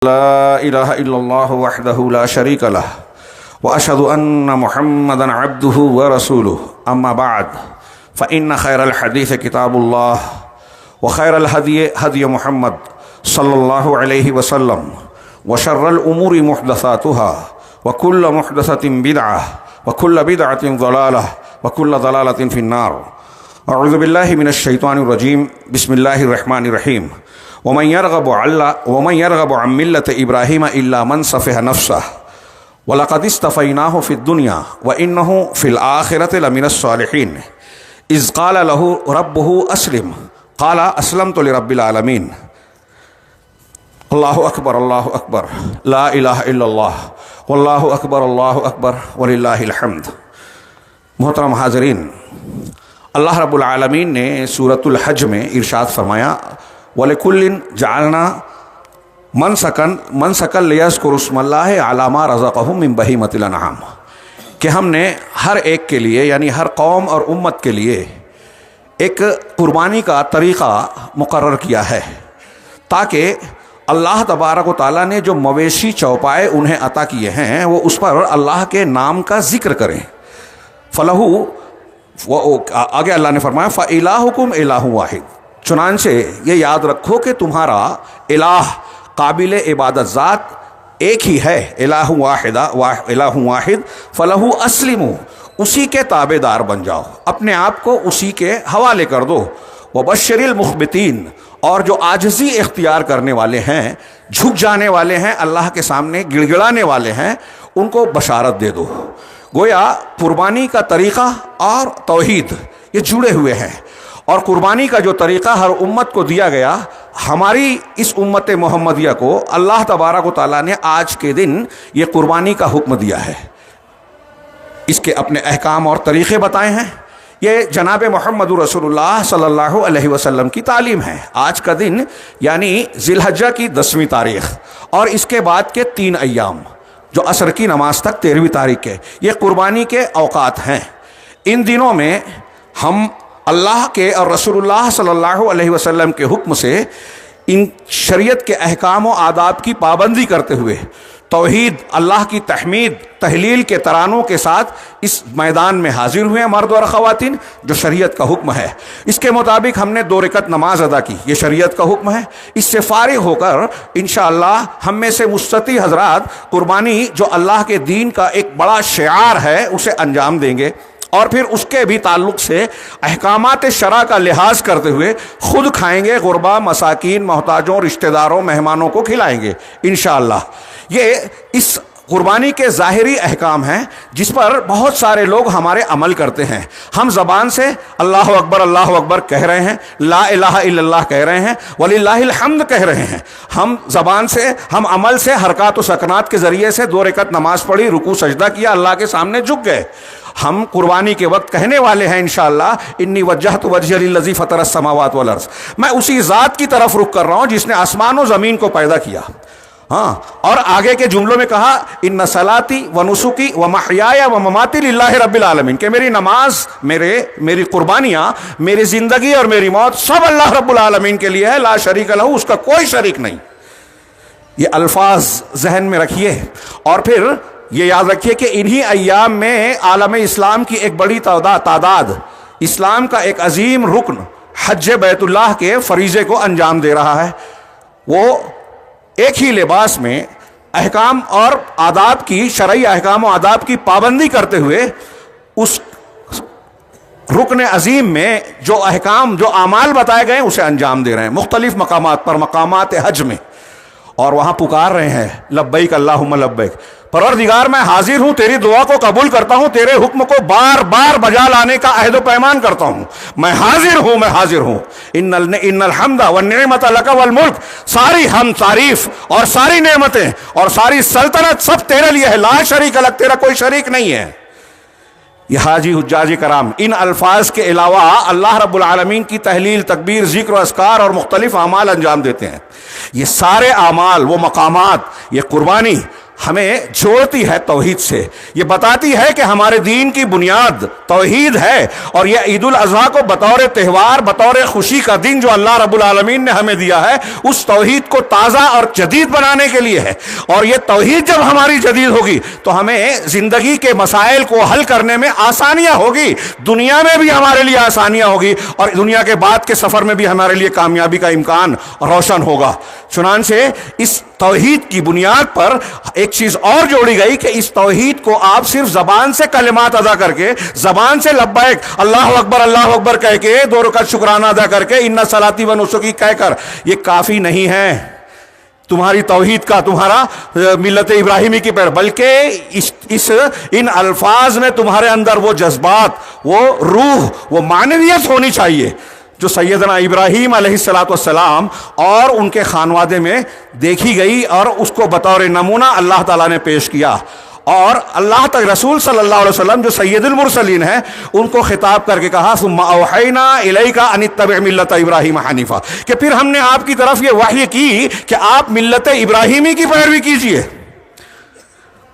لا إله إلا الله وحده لا شريك له وأشهد أن محمدا عبده ورسوله أما بعد فإن خير الحديث كتاب الله وخير الهدي هدي محمد صلى الله عليه وسلم وشر الأمور محدثاتها وكل محدثة بدعة وكل بدعة ضلالة وكل ضلالة في النار. أعوذ بالله من الشيطان الرجيم. بسم الله الرحمن الرحيم. ومن يرغب عن ملة إبراهيم إلا من سفه نفسه ولقد اصطفيناه في الدنيا وإنه في الآخرة لمن الصالحين إذ قال له ربه أسلم قال أسلمت لرب العالمين. اللہ اکبر لا الہ الا اللہ واللہ اکبر وللہ الحمد. محترم حاضرین، اللہ رب العالمین نے سورۃ الحج میں ارشاد فرمایا وَلِكُلٍّ جَعَلْنَا مَنْسَكًا لِيَذْكُرُوا اسْمَ اللَّهِ عَلَىٰ مَا رَزَقَهُم مِّن بَهِيمَةِ الْأَنْعَامِ، کہ ہم نے ہر ایک کے لیے یعنی ہر قوم اور امت کے لیے ایک قربانی کا طریقہ مقرر کیا ہے تاکہ اللہ تبارک و تعالیٰ نے جو مویشی چوپائے انہیں عطا کیے ہیں وہ اس پر اللہ کے نام کا ذکر کریں. آگے اللہ نے فرمایا فَإِلَٰهُكُمْ إِلَٰهٌ وَاحِدٌ، چنانچہ یہ یاد رکھو کہ تمہارا الہ قابل عبادت ذات ایک ہی ہے، الہ واحد فَلَهُ أَسْلِمُوا، اسی کے تابع دار بن جاؤ، اپنے آپ کو اسی کے حوالے کر دو. وَبَشِّرِ الْمُخْبِتِينَ، اور جو عاجزی اختیار کرنے والے ہیں، جھک جانے والے ہیں، اللہ کے سامنے گڑ گڑانے والے ہیں، ان کو بشارت دے دو. گویا قربانی کا طریقہ اور توحید یہ جڑے ہوئے ہیں، اور قربانی کا جو طریقہ ہر امت کو دیا گیا، ہماری اس امت محمدیہ کو اللہ تبارک و تعالیٰ نے آج کے دن یہ قربانی کا حکم دیا ہے. اس کے اپنے احکام اور طریقے بتائے ہیں. یہ جناب محمد رسول اللہ صلی اللہ علیہ وسلم کی تعلیم ہے. آج کا دن یعنی ذی الحجہ کی 10ویں تاریخ اور اس کے بعد کے 3 ایام جو عصر کی نماز تک 13ویں تاریخ کے، یہ قربانی کے اوقات ہیں. ان دنوں میں ہم اللہ کے اور رسول اللہ صلی اللہ علیہ وسلم کے حکم سے ان شریعت کے احکام و آداب کی پابندی کرتے ہوئے توحید، اللہ کی تحمید، تہلیل کے ترانوں کے ساتھ اس میدان میں حاضر ہوئے ہیں مرد اور خواتین، جو شریعت کا حکم ہے. اس کے مطابق ہم نے 2 رکعت نماز ادا کی، یہ شریعت کا حکم ہے. اس سے فارغ ہو کر انشاءاللہ ہم میں سے مستطیع حضرات قربانی جو اللہ کے دین کا ایک بڑا شعار ہے اسے انجام دیں گے، اور پھر اس کے بھی تعلق سے احکامات شرع کا لحاظ کرتے ہوئے خود کھائیں گے، غربا، مساکین، محتاجوں، رشتہ داروں، مہمانوں کو کھلائیں گے انشاءاللہ. یہ اس قربانی کے ظاہری احکام ہیں جس پر بہت سارے لوگ ہمارے عمل کرتے ہیں. ہم زبان سے اللہ اکبر کہہ رہے ہیں، لا الہ الا اللہ کہہ رہے ہیں، وللہ الحمد کہہ رہے ہیں. ہم زبان سے، ہم عمل سے، حرکات و سکنات کے ذریعے سے 2 رکعت نماز پڑھی، رکوع سجدہ کیا، اللہ کے سامنے جھک گئے. ہم قربانی کے وقت کہنے والے ہیں انشاءاللہ انی وجہت وجہی للذی فطر السماوات والارض، میں اسی ذات کی طرف رخ کر رہا ہوں جس نے آسمان و زمین کو پیدا کیا. ہاں، اور آگے کے جملوں میں کہا ان صلاتی و نسکی و محیایا و مماتی للہ رب العالمین، کہ میری نماز، میری قربانیاں، میری زندگی اور میری موت سب اللہ رب العالمین کے لیے ہے، لا شریک لہ، اس کا کوئی شریک نہیں. یہ الفاظ ذہن میں رکھیے، اور پھر یہ یاد رکھیے کہ انہی ایام میں عالم اسلام کی ایک بڑی تعداد اسلام کا ایک عظیم رکن حج بیت اللہ کے فریضے کو انجام دے رہا ہے. وہ ایک ہی لباس میں احکام اور آداب کی، شرعی احکام و آداب کی پابندی کرتے ہوئے اس رکن عظیم میں جو احکام، جو اعمال بتائے گئے اسے انجام دے رہے ہیں مختلف مقامات پر، مقامات حج میں، اور وہاں پکار رہے ہیں لبیک اللہم لبیک، پروردگار میں حاضر ہوں، تیری دعا کو قبول کرتا ہوں، تیرے حکم کو بار بار بجا لانے کا عہد و پیمان کرتا ہوں، میں حاضر ہوں. ان الحمد والنعمت لک والملک، ساری ہم تعریف اور ساری نعمتیں اور ساری سلطنت سب تیرے لیے ہے، لا شریک لک، تیرا کوئی شریک نہیں ہے. یہ حاجی حجاج کرام ان الفاظ کے علاوہ اللہ رب العالمین کی تحلیل، تکبیر، ذکر و اذکار اور مختلف اعمال انجام دیتے ہیں. یہ سارے اعمال، وہ مقامات، یہ قربانی ہمیں جوڑتی ہے توحید سے، یہ بتاتی ہے کہ ہمارے دین کی بنیاد توحید ہے، اور یہ عید الاضحیٰ کو بطور تہوار، بطور خوشی کا دن جو اللہ رب العالمین نے ہمیں دیا ہے، اس توحید کو تازہ اور جدید بنانے کے لیے ہے۔ اور یہ توحید جب ہماری جدید ہوگی تو ہمیں زندگی کے مسائل کو حل کرنے میں آسانیاں ہوگی، دنیا میں بھی ہمارے لیے آسانیاں ہوگی، اور دنیا کے بعد کے سفر میں بھی ہمارے لیے کامیابی کا امکان روشن ہوگا۔ چنانچہ اس توحید کی بنیاد پر ایک چیز اور جوڑی گئی کہ اس توحید کو آپ صرف زبان سے کلمات ادا کر کے، زبان سے لبیک اللہ اکبر کہہ کے، 2 رکعت شکرانہ ادا کر کے، ان صلاتی و نسکی کہہ کر، یہ کافی نہیں ہے تمہاری توحید کا، تمہارا ملت ابراہیمی کی پیر، بلکہ ان الفاظ میں تمہارے اندر وہ جذبات، وہ روح، وہ معنویت ہونی چاہیے جو سیدنا ابراہیم علیہ السلام اور ان کے خانوادے میں دیکھی گئی، اور اس کو بطور نمونہ اللہ تعالیٰ نے پیش کیا۔ اور اللہ تک رسول صلی اللہ علیہ وسلم جو سید المرسلین ہیں، ان کو خطاب کر کے کہا ثم اوحینا الیک ان اتبع ملت ابراہیم حنیفا، کہ پھر ہم نے آپ کی طرف یہ وحی کی کہ آپ ملت ابراہیمی کی پیروی کیجئے۔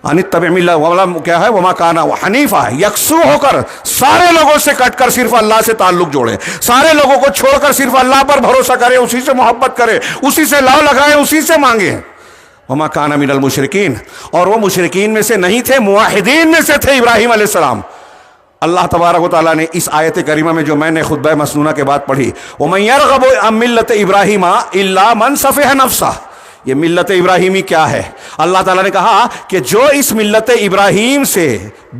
ان اتبع ملت کیا ہے؟ وما کان حنیفا، یکسو ہو کر، سارے لوگوں سے کٹ کر صرف اللہ سے تعلق جوڑے، سارے لوگوں کو چھوڑ کر صرف اللہ پر بھروسہ کرے، اسی سے محبت کرے، اسی سے لاؤ لگائے، اسی سے مانگے۔ وما کان من المشرکین، اور وہ مشرکین میں سے نہیں تھے، موحدین میں سے تھے ابراہیم علیہ السلام۔ اللہ تبارک و تعالیٰ نے اس آیت کریمہ میں جو میں نے خطبہ مسنونہ کے بعد پڑھی، وَمَن يَرْغَبُ عَن مِّلَّةِ إِبْرَاهِيمَ إِلَّا مَن سَفِهَ نَفْسَهُ، یہ ملت ابراہیمی کیا ہے؟ اللہ تعالیٰ نے کہا کہ جو اس ملت ابراہیم سے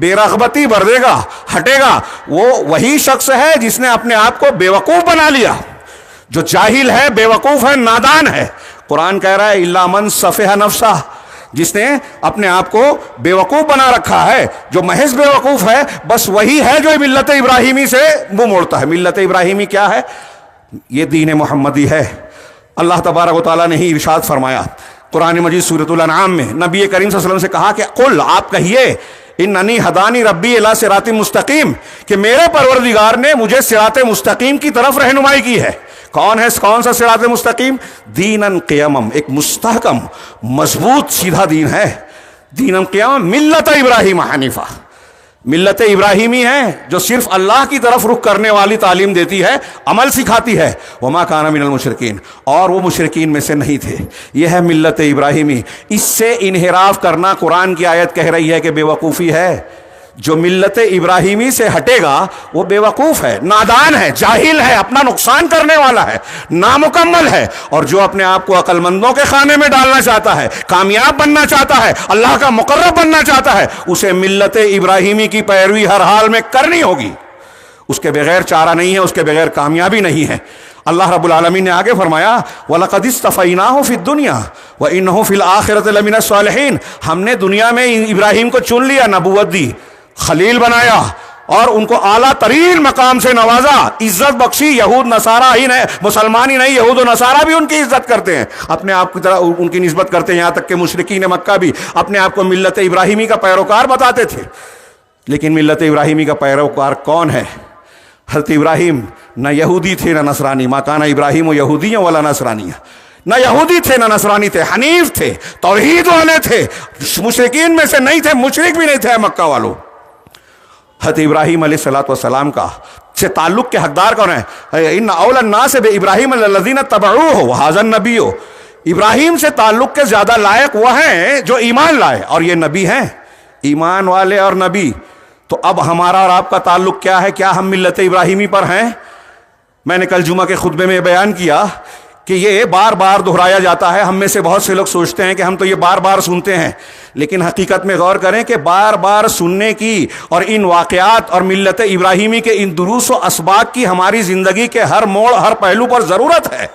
بے رغبتی بردے گا، ہٹے گا، وہ وہی شخص ہے جس نے اپنے آپ کو بے وقوف بنا لیا، جو جاہل ہے، بے وقوف ہے، نادان ہے۔ قرآن کہہ رہا ہے الا من سفہ نفسہ، جس نے اپنے آپ کو بے وقوف بنا رکھا ہے، جو محض بے وقوف ہے، بس وہی ہے جو ملت ابراہیمی سے منہ موڑتا ہے۔ ملت ابراہیمی کیا ہے؟ یہ دین محمدی ہے۔ اللہ تبارک و تعالیٰ نے ہی ارشاد فرمایا قرآن مجید سورۃ الانعام میں، نبی کریم صلی اللہ علیہ وسلم سے کہا کہ قل، آپ کہیے، اننی ہدانی ربی الی صراط مستقیم، کہ میرے پروردگار نے مجھے صراط مستقیم کی طرف رہنمائی کی ہے۔ کون سا صراط مستقیم؟ دینن قیمم، ایک مستحکم مضبوط سیدھا دین ہے۔ دینن قیمم ملت ابراہیم حنیفہ، ملت ابراہیمی ہے جو صرف اللہ کی طرف رخ کرنے والی تعلیم دیتی ہے، عمل سکھاتی ہے۔ وما کان من المشرکین، اور وہ مشرکین میں سے نہیں تھے۔ یہ ہے ملت ابراہیمی۔ اس سے انحراف کرنا، قرآن کی آیت کہہ رہی ہے کہ بے وقوفی ہے۔ جو ملت ابراہیمی سے ہٹے گا وہ بے وقوف ہے، نادان ہے، جاہل ہے، اپنا نقصان کرنے والا ہے، نامکمل ہے۔ اور جو اپنے آپ کو عقل مندوں کے خانے میں ڈالنا چاہتا ہے، کامیاب بننا چاہتا ہے، اللہ کا مقرب بننا چاہتا ہے، اسے ملت ابراہیمی کی پیروی ہر حال میں کرنی ہوگی۔ اس کے بغیر چارہ نہیں ہے، اس کے بغیر کامیابی نہیں ہے۔ اللہ رب العالمین نے آگے فرمایا وَلَقَدِ اسْتَفَيْنَاهُ فِي الدُّنْيَا وَإِنَّهُ فِي الْآخِرَةِ لَمِنَ الصَّالِحِينَ، ہم نے دنیا میں ابراہیم کو چن لیا، نبوت دی، خلیل بنایا، اور ان کو اعلیٰ ترین مقام سے نوازا، عزت بخشی۔ یہود نصارہ ہی نہیں، مسلمان ہی نہیں، یہود و نصارہ بھی ان کی عزت کرتے ہیں، اپنے آپ کی طرح ان کی نسبت کرتے ہیں، یہاں تک کہ مشرکین مکہ بھی اپنے آپ کو ملت ابراہیمی کا پیروکار بتاتے تھے۔ لیکن ملت ابراہیمی کا پیروکار کون ہے؟ حضرت ابراہیم نہ یہودی تھے نہ نصرانی، ما کان ابراہیم و یہودی ولا نصرانی، نہ یہودی تھے نہ نصرانی تھے، حنیف تھے، توحید والے تھے، مشرکین میں سے نہیں تھے، مشرک بھی نہیں تھے مکہ والوں۔ حضرت ابراہیم علیہ السلام کا سے تعلق کے حقدار کون ہیں؟ ان اول الناس بابراہیم الذین اتبعوہ وہذا النبی، ابراہیم سے تعلق کے زیادہ لائق وہ ہیں جو ایمان لائے، اور یہ نبی ہیں، ایمان والے اور نبی۔ تو اب ہمارا اور آپ کا تعلق کیا ہے؟ کیا ہم ملت ابراہیمی پر ہیں؟ میں نے کل جمعہ کے خطبے میں بیان کیا کہ یہ بار بار دہرایا جاتا ہے۔ ہم میں سے بہت سے لوگ سوچتے ہیں کہ ہم تو یہ بار بار سنتے ہیں، لیکن حقیقت میں غور کریں کہ بار بار سننے کی اور ان واقعات اور ملت ابراہیمی کے ان دروس و اسباق کی ہماری زندگی کے ہر موڑ، ہر پہلو پر ضرورت ہے۔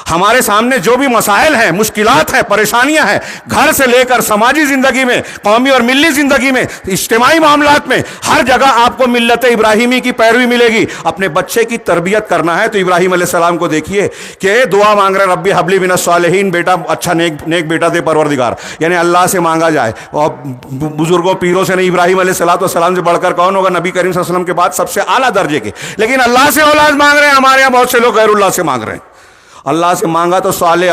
ہمارے سامنے جو بھی مسائل ہیں، مشکلات ہیں، پریشانیاں ہیں، گھر سے لے کر سماجی زندگی میں، قومی اور ملی زندگی میں، اجتماعی معاملات میں، ہر جگہ آپ کو ملت ابراہیمی کی پیروی ملے گی۔ اپنے بچے کی تربیت کرنا ہے تو ابراہیم علیہ السلام کو دیکھیے کہ دعا مانگ رہے ربی حبلی من الصالحین، بیٹا اچھا نیک بیٹا دے پروردگار، یعنی اللہ سے مانگا جائے۔ اور بزرگوں پیروں سے نہیں، ابراہیم علیہ السلام سے بڑھ کر کون ہوگا؟ نبی کریم صلی اللہ علیہ وسلم کے بعد سب سے اعلیٰ درجے کے۔ لیکن اللہ سے اولاد مانگ رہے ہیں، ہمارے یہاں بہت سے لوگ غیر اللہ سے مانگ رہے ہیں۔ اللہ سے مانگا تو صالح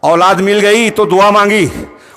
اولاد مل گئی تو دعا مانگی،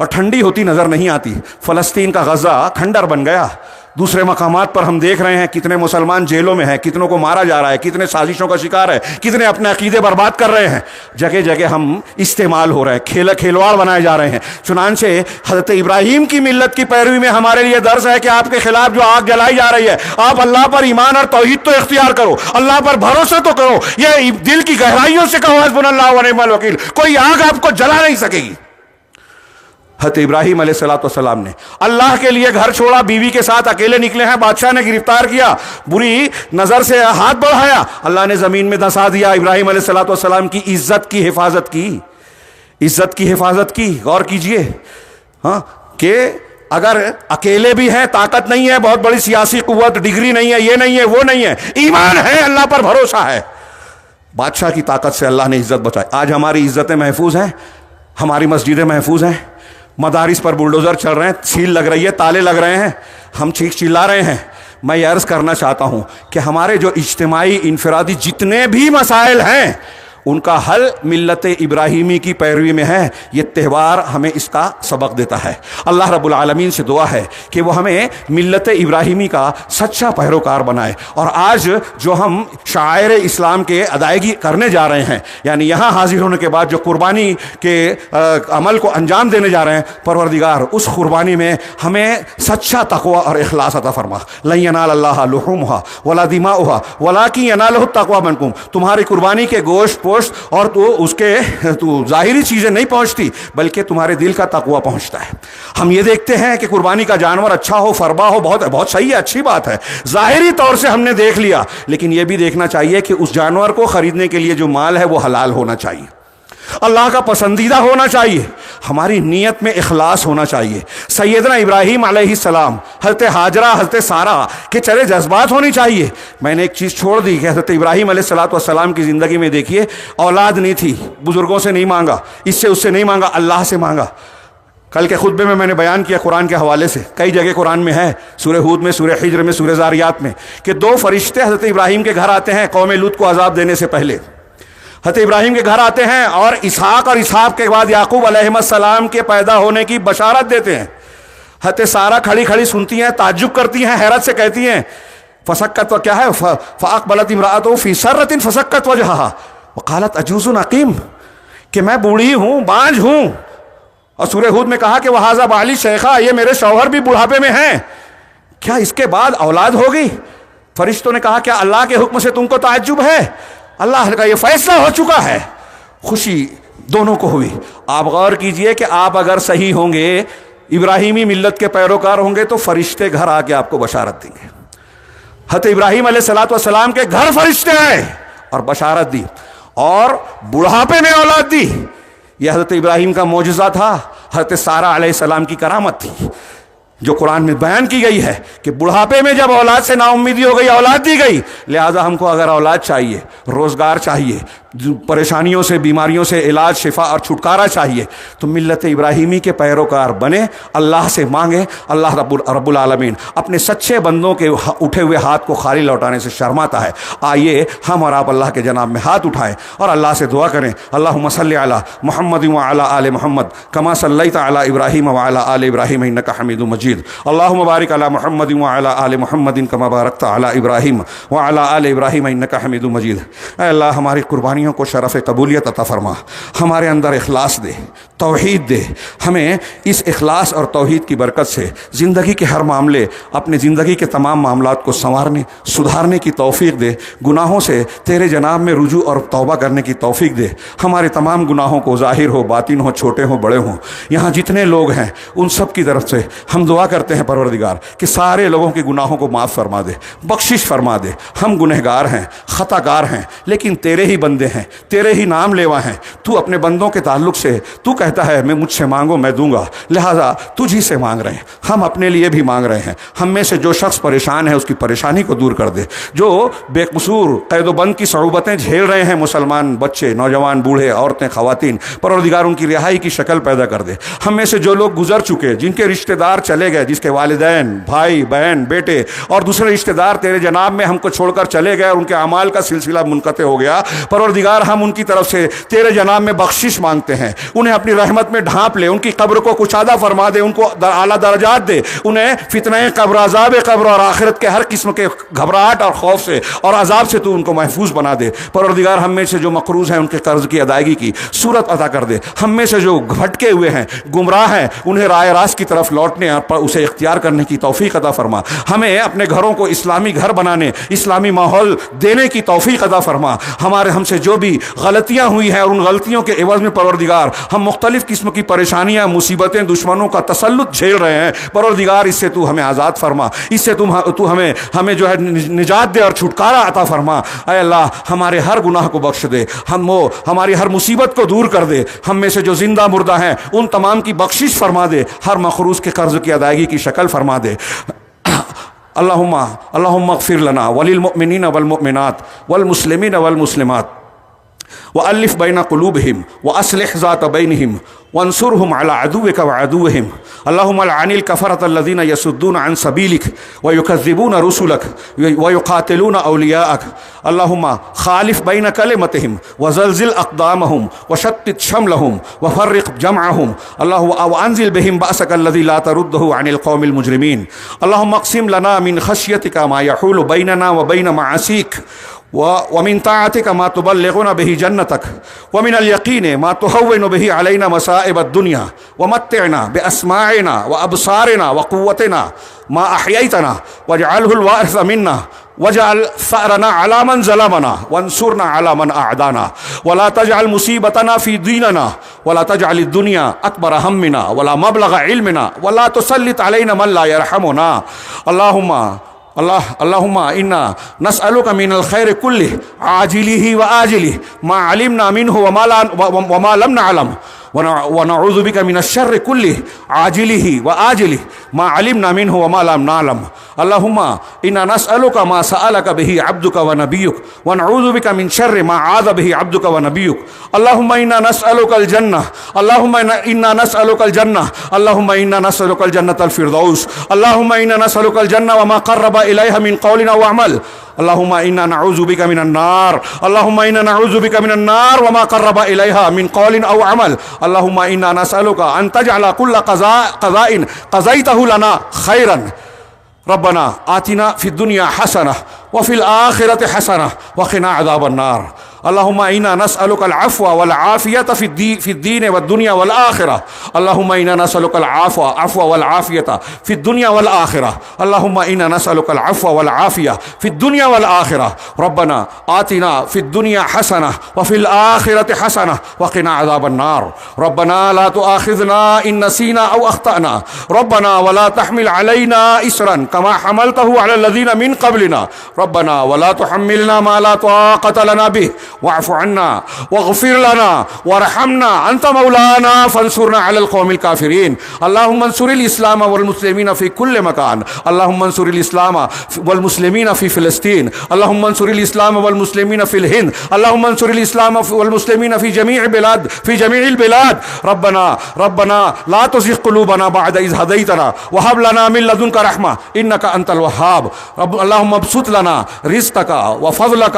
اور ٹھنڈی ہوتی نظر نہیں آتی. فلسطین کا غزہ کھنڈر بن گیا. دوسرے مقامات پر ہم دیکھ رہے ہیں کتنے مسلمان جیلوں میں ہیں, کتنوں کو مارا جا رہا ہے, کتنے سازشوں کا شکار ہے, کتنے اپنے عقیدے برباد کر رہے ہیں. جگہ جگہ ہم استعمال ہو رہے ہیں, کھلواڑ بنائے جا رہے ہیں. چنانچہ حضرت ابراہیم کی ملت کی پیروی میں ہمارے لیے درس ہے کہ آپ کے خلاف جو آگ جلائی جا رہی ہے, آپ اللہ پر ایمان اور توحید تو اختیار کرو, اللہ پر بھروسہ تو کرو. یہ دل کی گہرائیوں سے کہو حسبنا اللہ و نعم الوکیل. کوئی آگ آپ کو جلا نہیں سکے گی. حضرت ابراہیم علیہ السلام نے اللہ کے لیے گھر چھوڑا, بیوی کے ساتھ اکیلے نکلے ہیں, بادشاہ نے گرفتار کیا, بری نظر سے ہاتھ بڑھایا, اللہ نے زمین میں دھسا دیا. ابراہیم علیہ السلام کی عزت کی حفاظت کی, عزت کی حفاظت کی. غور کیجئے کہ اگر اکیلے بھی ہیں, طاقت نہیں ہے, بہت بڑی سیاسی قوت, ڈگری نہیں ہے, یہ نہیں ہے, وہ نہیں ہے, ایمان ہے, اللہ پر بھروسہ ہے, بادشاہ کی طاقت سے اللہ نے عزت بچائی. آج ہماری عزتیں محفوظ ہیں, ہماری مسجدیں محفوظ ہیں, مدارس پر بلڈوزر چل رہے ہیں, سیل لگ رہی ہے, تالے لگ رہے ہیں, ہم چیخ چلا رہے ہیں. میں یہ عرض کرنا چاہتا ہوں کہ ہمارے جو اجتماعی انفرادی جتنے بھی مسائل ہیں ان کا حل ملت ابراہیمی کی پیروی میں ہے. یہ تہوار ہمیں اس کا سبق دیتا ہے. اللہ رب العالمین سے دعا ہے کہ وہ ہمیں ملت ابراہیمی کا سچا پیروکار بنائے. اور آج جو ہم شعائر اسلام کے ادائیگی کرنے جا رہے ہیں, یعنی یہاں حاضر ہونے کے بعد جو قربانی کے عمل کو انجام دینے جا رہے ہیں, پروردگار اس قربانی میں ہمیں سچا تقوی اور اخلاص عطا فرما. لن ینال اللہ لحومها ولا دماؤها ولکن ینالہ التقوی منکم. تمہاری قربانی کے گوشت اور تو ظاہری چیزیں نہیں پہنچتی, بلکہ تمہارے دل کا تقوی پہنچتا ہے. ہم یہ دیکھتے ہیں کہ قربانی کا جانور اچھا ہو, فربا ہو, بہت صحیح ہے, اچھی بات ہے, ظاہری طور سے ہم نے دیکھ لیا, لیکن یہ بھی دیکھنا چاہیے کہ اس جانور کو خریدنے کے لیے جو مال ہے وہ حلال ہونا چاہیے, اللہ کا پسندیدہ ہونا چاہیے, ہماری نیت میں اخلاص ہونا چاہیے. سیدنا ابراہیم علیہ السلام, حضرت ہاجرہ, حضرت سارہ کے چلے جذبات ہونی چاہیے. میں نے ایک چیز چھوڑ دی کہ حضرت ابراہیم علیہ السلام کی زندگی میں دیکھیے اولاد نہیں تھی, بزرگوں سے نہیں مانگا, اس سے نہیں مانگا, اللہ سے مانگا. کل کے خطبے میں نے بیان کیا قرآن کے حوالے سے, کئی جگہ قرآن میں ہے, سورہ ہود میں, سورہ حجر میں, سورہ زاریات میں, کہ 2 فرشتے حضرت ابراہیم کے گھر آتے ہیں قوم لوط کو عذاب دینے سے پہلے. حضرت ابراہیم کے گھر آتے ہیں اور اسحاق کے بعد یعقوب علیہ السلام کے پیدا ہونے کی بشارت دیتے ہیں. حضرت سارہ کھڑی کھڑی سنتی ہیں, تعجب کرتی ہیں, حیرت سے کہتی ہیں فسکت, کیا ہے, فاقبلت امرأتہ فی سرۃ فسکت وجہہا وقالت عجوز عقیم, کہ میں بوڑھی ہوں, بانجھ ہوں. اور سورہ ہود میں کہا کہ وہذا بالی شیخا, یہ میرے شوہر بھی بڑھاپے میں ہیں, کیا اس کے بعد اولاد ہوگی؟ فرشتوں نے کہا کیا اللہ کے حکم سے تم کو تعجب ہے؟ اللہ کا یہ فیصلہ ہو چکا ہے. خوشی دونوں کو ہوئی. آپ غور کیجئے کہ آپ اگر صحیح ہوں گے, ابراہیمی ملت کے پیروکار ہوں گے, تو فرشتے گھر آ کے آپ کو بشارت دیں گے. حضرت ابراہیم علیہ السلام کے گھر فرشتے آئے اور بشارت دی, اور بڑھاپے میں اولاد دی. یہ حضرت ابراہیم کا معجزہ تھا, حضرت سارہ علیہ السلام کی کرامت تھی, جو قرآن میں بیان کی گئی ہے کہ بڑھاپے میں جب اولاد سے نا امیدی ہو گئی, اولاد دی گئی. لہذا ہم کو اگر اولاد چاہیے, روزگار چاہیے, پریشانیوں سے, بیماریوں سے علاج, شفا اور چھٹکارا چاہیے, تو ملت ابراہیمی کے پیروکار بنے, اللہ سے مانگیں. اللہ رب العالمین اپنے سچے بندوں کے اٹھے ہوئے ہاتھ کو خالی لوٹانے سے شرماتا ہے. آئیے ہم اور آپ اللہ کے جناب میں ہاتھ اٹھائیں اور اللہ سے دعا کریں. اللہم صلی علی محمد وعلی آل محمد کما صلیت علی ابراہیم وعلی آل ابراہیم انک حمید مجید. اللہم بارک علی محمد وعلی آل محمد کما بارکت علی ابراہیم وعلی آل ابراہیم انک حمید مجید. اے اللہ ہماری قربانی کو شرف قبولیت عطا فرما, ہمارے اندر اخلاص دے, توحید دے. ہمیں اس اخلاص اور توحید کی برکت سے زندگی کے ہر معاملے, اپنے زندگی کے تمام معاملات کو سنوارنے, سدھارنے کی توفیق دے. گناہوں سے تیرے جناب میں رجوع اور توبہ کرنے کی توفیق دے. ہمارے تمام گناہوں کو, ظاہر ہو, باطن ہو, چھوٹے ہوں, بڑے ہوں, یہاں جتنے لوگ ہیں ان سب کی طرف سے ہم دعا کرتے ہیں پروردگار کہ سارے لوگوں کے گناہوں کو معاف فرما دے, بخشش فرما دے. ہم گنہگار ہیں, خطا کار ہیں, لیکن تیرے ہی بندے ہیں, تیرے ہی نام لیوا ہیں. تو اپنے بندوں کے تعلق سے تو کہتا ہے میں مجھ سے مانگو میں دوں گا, لہٰذا تجھی سے مانگ رہے ہیں. ہم اپنے لیے بھی مانگ رہے ہیں. ہم میں سے جو شخص پریشان ہے اس کی پریشانی کو دور کر دے. جو بے قصور قید و بند کی صعوبتیں جھیل رہے ہیں, مسلمان بچے, نوجوان, بوڑھے, عورتیں, خواتین, پروردگار ان کی رہائی کی شکل پیدا کر دے. ہم میں سے جو لوگ گزر چکے, جن کے رشتہ دار چلے گئے, جس کے والدین, بھائی, بہن, بیٹے اور دوسرے رشتہ دار تیرے جناب میں ہم کو چھوڑ کر چلے گئے اور ان کے اعمال کا سلسلہ منقطع ہو گیا, پروردگار پروردگار ہم ان کی طرف سے تیرے جناب میں بخشش مانگتے ہیں، انہیں اپنی رحمت میں ڈھانپ لے، ان کی قبر کو کشادہ فرما دے، ان کو اعلیٰ درجات دے، انہیں فتنہ قبر، عذاب قبر اور آخرت کے ہر قسم کے گھبراہٹ اور خوف سے اور عذاب سے تو ان کو محفوظ بنا دے۔ پروردگار ہم میں سے جو مقروض ہیں ان کے قرض کی ادائیگی کی صورت عطا کر دے، ہم میں سے جو بھٹکے ہوئے ہیں، گمراہ ہیں، انہیں رائے راست کی طرف لوٹنے اور اسے اختیار کرنے کی توفیق عطا فرما، ہمیں اپنے گھروں کو اسلامی گھر بنانے، اسلامی ماحول دینے کی توفیق عطا فرما۔ ہم سے جو بھی غلطیاں ہوئی ہیں اور ان غلطیوں کے عوض میں پروردگار ہم مختلف قسم کی پریشانیاں، مصیبتیں، دشمنوں کا تسلط جھیل رہے ہیں، پروردگار اس سے تو ہمیں آزاد فرما، اس سے تو ہمیں جو ہے نجات دے اور چھٹکارا عطا فرما۔ اے اللہ ہمارے ہر گناہ کو بخش دے، ہماری ہر مصیبت کو دور کر دے، ہم میں سے جو زندہ مردہ ہیں ان تمام کی بخشش فرما دے، ہر مقروض کے قرض کی ادائیگی کی شکل فرما دے۔ اللہم اغفر لنا وللمؤمنین والمؤمنات والمسلمین والمسلمات وألف بين قلوبهم وأصلح ذات بينهم وانصرهم على عدوك وعدوهم اللهم لعن الكفرة الذين يصدون عن سبيلك ويكذبون رسلك ويقاتلون أولياءك اللهم خالف بين كلمتهم وزلزل أقدامهم وشتت شملهم وفرق جمعهم وأنزل بهم بأسك الذي لا ترده عن القوم المجرمين اللهم اقسم لنا من خشيتك ما يحول بيننا وبين معاصيك ومن طاعتك ما تبلغنا به جنتك ومن اليقين ما تهون به علينا مصائب الدنيا ومتعنا بأسماعنا وأبصارنا وقوتنا ما أحييتنا واجعله الوارث منا واجعل ثأرنا على من ظلمنا وانصرنا على من أعدانا ولا تجعل مصيبتنا في ديننا ولا تجعل الدنيا أكبر همنا ولا مبلغ علمنا ولا تسلط علينا من لا يرحمنا اللهم إنا نسألك من الخير كله عاجله وآجله ما علمنا منه وما لم نعلم ونعوذ بك من الشر كله عاجله وآجله ما علمنا منه وما لم نعلم اللهم إنا نسألك ما سألك به عبدك ونبيك ونعوذ بك من شر ما عاذ به عبدك ونبيك اللهم إنا نسألك الجنة اللهم إنا نسألك الجنة اللهم إنا نسألك الجنة الفردوس اللهم إنا نسألك الجنة وما قرب إليها من قول أو عمل اللهم إنا نعوذ بك من النار اللهم إنا نعوذ بك من النار وما قرب إليها من قول أو عمل اللهم إنا نسألك أن تجعل كل قضاء قضيته لنا خيرا ربنا آتنا في الدنيا حسنة وفي الآخرة حسنة وقنا عذاب النار اللهم إنا نسألك العفو والعافية في الدين والدنيا والآخرة اللهم إنا نسألك العفو والعافية في الدنيا والآخرة اللهم إنا نسألك العفو والعافية في الدنيا والآخرة ربنا آتنا في الدنيا حسنة وفي الآخرة حسنة وقنا عذاب النار ربنا لا تؤاخذنا إن نسينا أو أخطأنا ربنا ولا تحمل علينا إسرا كما حملته على الذين من قبلنا ربنا ولا تحملنا ما لا طاقة لنا به واعف عنا واغفر لنا وارحمنا أنت مولانا فانصرنا على القوم الكافرين اللهم انصر الإسلام والمسلمين في كل مكان اللهم انصر الإسلام والمسلمين في فلسطين اللهم انصر الإسلام والمسلمين في الهند اللهم انصر الإسلام والمسلمين في جميع البلاد ربنا لا تزغ قلوبنا بعد إذ هديتنا وهب لنا من لدنك رحمة إنك أنت الوهاب اللهم ابسط لنا رزقك وفضلك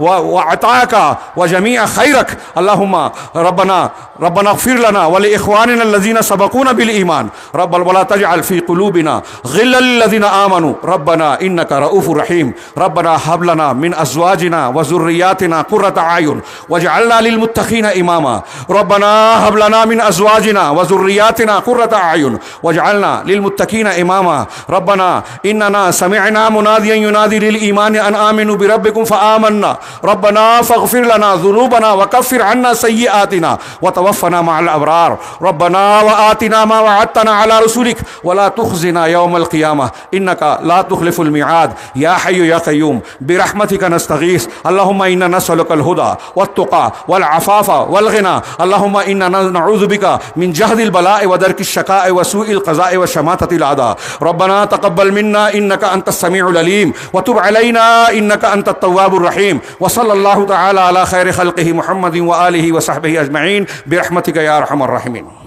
وعطاءك وجميع خيرك اللهم ربنا اغفر لنا ولإخواننا الذين سبقونا بالإيمان ولا تجعل في قلوبنا غلا للذين آمنوا ربنا إنك رؤوف رحيم ربنا هب لنا من أزواجنا وذرياتنا قرة أعين واجعلنا للمتقين إماما ربنا هب لنا من أزواجنا وذرياتنا قرة أعين واجعلنا للمتقين إماما ربنا إننا سمعنا مناديا ينادي للإيمان أن آمنوا بربكم فآمنا ربنا فاغفر لنا ذنوبنا وكفر عنا سيئاتنا وتوفنا مع الأبرار ربنا وآتنا ما وعدتنا على رسولك ولا تخزنا يوم القيامة إنك لا تخلف الميعاد يا حي يا قيوم برحمتك نستغيث اللهم إنا نسألك الهدى والتقى والعفاف والغنى اللهم إنا نعوذ بك من جهد البلاء ودرك الشقاء وسوء القضاء وشماتة الأعداء ربنا تقبل منا إنك أنت السميع العليم وتب علينا إنك أنت التواب الرحيم وصلى الله تعالى على خير خلقه محمد وآله وصحبه أجمعين برحمتك يا أرحم الراحمين